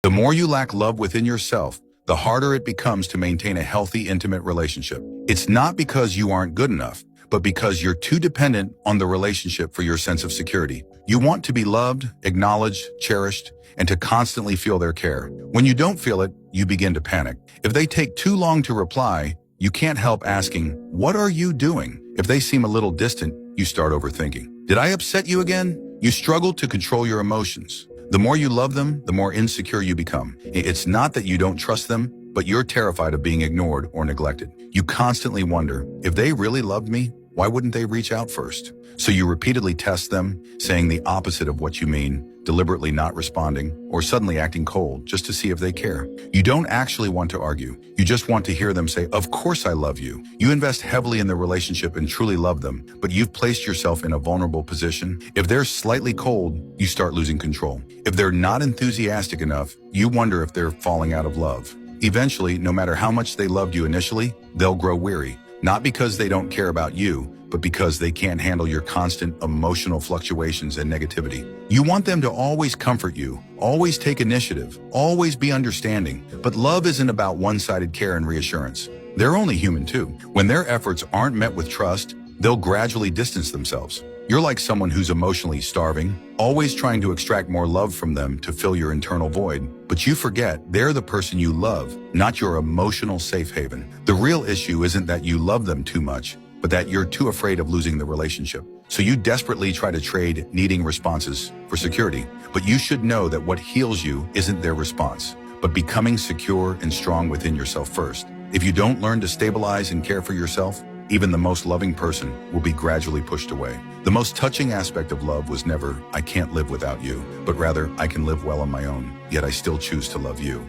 The more you lack love within yourself, the harder it becomes to maintain a healthy, intimate relationship. It's not because you aren't good enough, but because you're too dependent on the relationship for your sense of security. You want to be loved, acknowledged, cherished, and to constantly feel their care. When you don't feel it, you begin to panic. If they take too long to reply, you can't help asking, "What are you doing?" If they seem a little distant, you start overthinking. Did I upset you again? You struggle to control your emotions. The more you love them, the more insecure you become. It's not that you don't trust them, but you're terrified of being ignored or neglected. You constantly wonder, if they really loved me, why wouldn't they reach out first? So you repeatedly test them, saying the opposite of what you mean, deliberately not responding, or suddenly acting cold just to see if they care. You don't actually want to argue. You just want to hear them say, "Of course I love you." You invest heavily in the relationship and truly love them, but you've placed yourself in a vulnerable position. If they're slightly cold, you start losing control. If they're not enthusiastic enough, you wonder if they're falling out of love. Eventually, no matter how much they loved you initially, they'll grow weary. Not because they don't care about you, but because they can't handle your constant emotional fluctuations and negativity. You want them to always comfort you, always take initiative, always be understanding. But love isn't about one-sided care and reassurance. They're only human too. When their efforts aren't met with trust, they'll gradually distance themselves. You're like someone who's emotionally starving, always trying to extract more love from them to fill your internal void. But you forget they're the person you love, not your emotional safe haven. The real issue isn't that you love them too much, but that you're too afraid of losing the relationship. So you desperately try to trade needing responses for security. But you should know that what heals you isn't their response, but becoming secure and strong within yourself first. If you don't learn to stabilize and care for yourself, even the most loving person will be gradually pushed away. The most touching aspect of love was never, "I can't live without you," but rather, "I can live well on my own, yet I still choose to love you."